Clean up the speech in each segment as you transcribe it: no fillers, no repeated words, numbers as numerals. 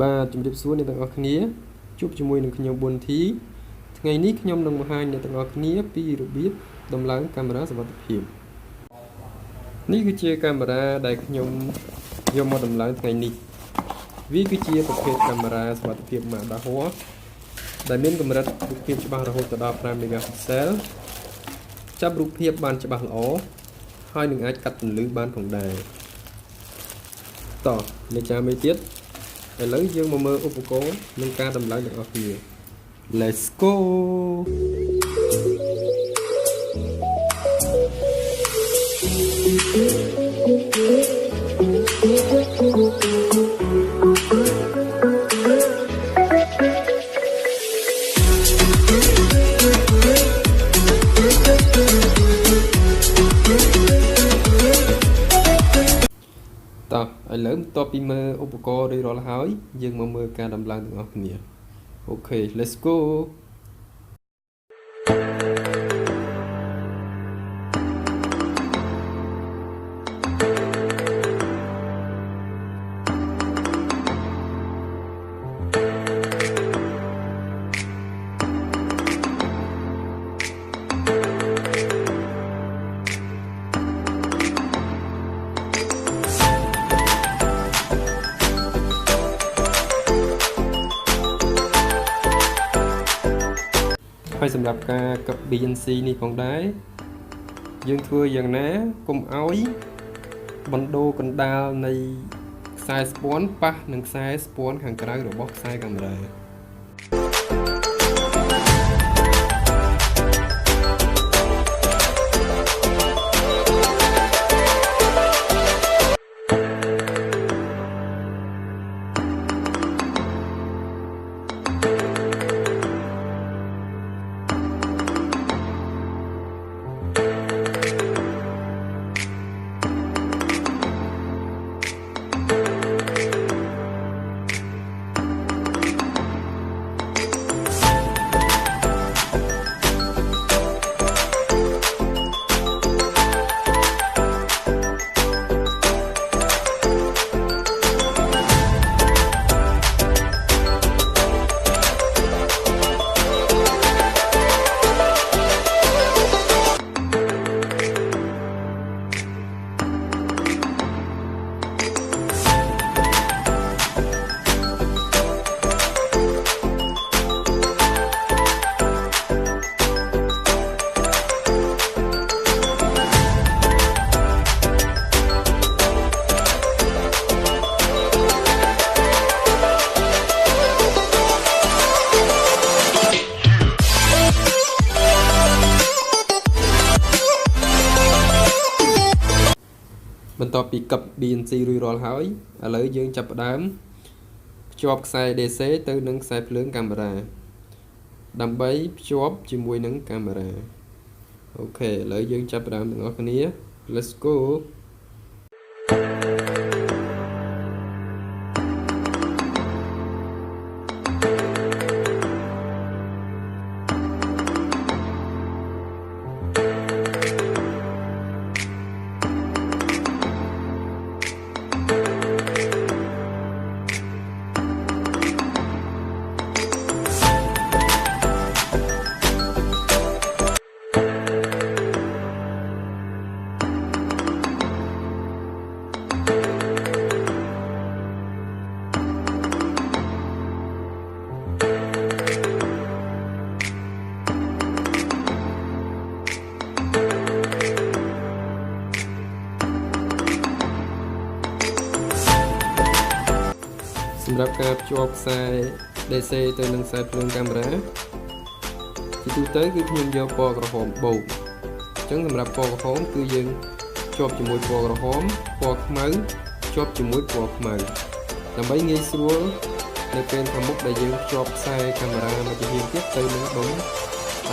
បាទជំរាបសួរអ្នកទាំងអស់គ្នាជួបជាមួយនឹងខ្ញុំប៊ុនធីថ្ងៃនេះខ្ញុំនឹងបង្ហាញអ្នកទាំងអស់គ្នាពីរបៀបដំឡើងកាមេរ៉ាសុវត្ថិភាពនេះគឺជាកាមេរ៉ាដែលខ្ញុំយកមកដំឡើងថ្ងៃនេះវាគឺជាប្រភេទកាមេរ៉ាសុវត្ថិភាពម៉ាក dahau ដែលមានកម្រិតរូបភាពច្បាស់រហូតដល់5 megapixel ចាប់រូបភាពបានច្បាស់ល្អហើយនឹងអាចកាត់ពន្លឺបានផងដែរតោះអ្នកចាំមេទៀតឥឡូវយើងមកមើលឧបករណ៍និងការដំឡើងទាំងអស់គ្នា Let's go តោះឥឡូវបន្ទាប់ពីមើលឧបករណ៍រួចរាល់ហើយយើងមកមើលការដំឡើងទាំងអស់គ្នាអូខេ let's go ហើយសម្រាប់ការកឹប BNC នេះផងដែរយើងធ្វើយ៉ាងណាកុំឲ្យបណ្ដូលកណ្ដាលនៃខ្សែស្ពាន់ប៉ះនឹងខ្សែស្ពាន់ខាងក្រៅរបស់ខ្សែកាមេរ៉ាបន្ទាប់ពីកឹប BNC រួចរាល់ហើយឥឡូវយើងចាប់ផ្ដើមភ្ជាប់ខ្សែ DC ទៅនឹងខ្សែភ្លើងកាមេរ៉ាដើម្បីភ្ជាប់ជាមួយនឹងកាមេរ៉ាអូខេឥឡូវយើងចាប់ផ្ដើមទាំងអស់គ្នា Let's goសម្រាប់ការភ្ជាប់ខ្សែ DC ទៅនឹងខ្សែភ្លើងកាមេរ៉ាជាទូទៅគឺខ្ញុំយកពណ៌ក្រហមបូកអញ្ចឹងសម្រាប់ពណ៌ក្រហមគឺយើងភ្ជាប់ជាមួយពណ៌ក្រហមពណ៌ខ្មៅភ្ជាប់ជាមួយពណ៌ខ្មៅដើម្បីងាយស្រួលនៅពេលខាងមុខដែលយើងភ្ជាប់ខ្សែកាមេរ៉ាមួយជំហានទៀតទៅនឹងដុំ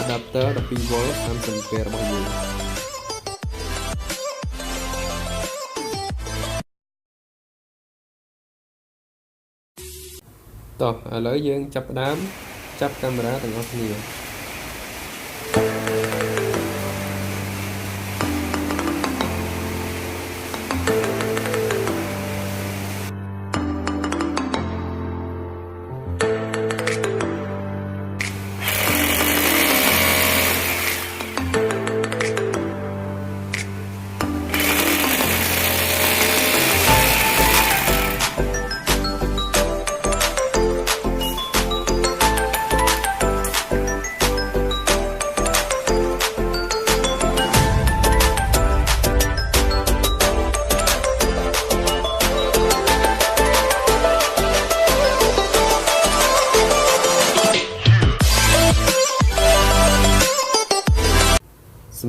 adapter 12V 30A របស់យើងតោះឥឡូវយើងចាប់ផ្ដើមចាប់កាមេរ៉ាទាំងអស់គ្នា ត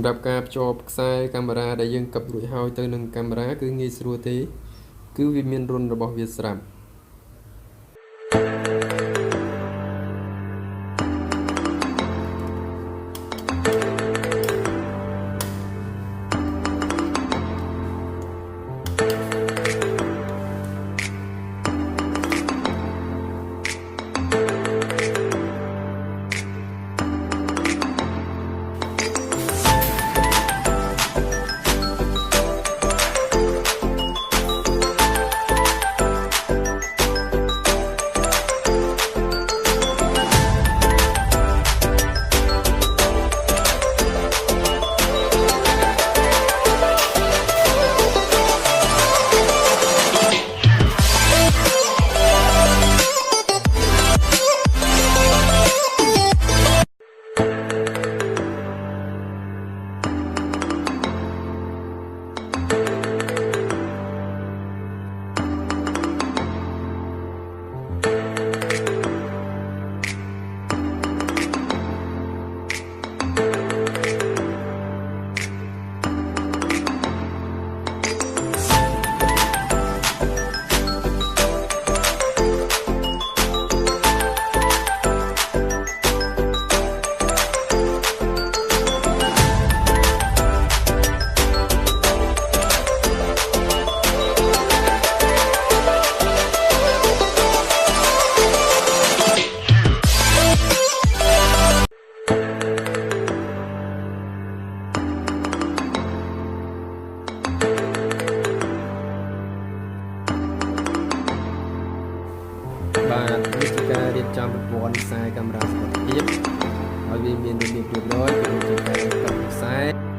ำหรับการจบខ្សែកាមេរ៉ាដែលយើងកັບរួចហើយទៅនឹងកាមេរ៉ាគឺងាយស្រួលទេគឺវាមានរុនរបស់វាស្រាប់ បាទនេះជាការរៀបចំប្រព័ន្ធខ្សែកាមេរ៉ាសុវត្ថិភាពឲ្យវាមានរបៀបរៀបរយដូចជាការកាត់ខ្សែ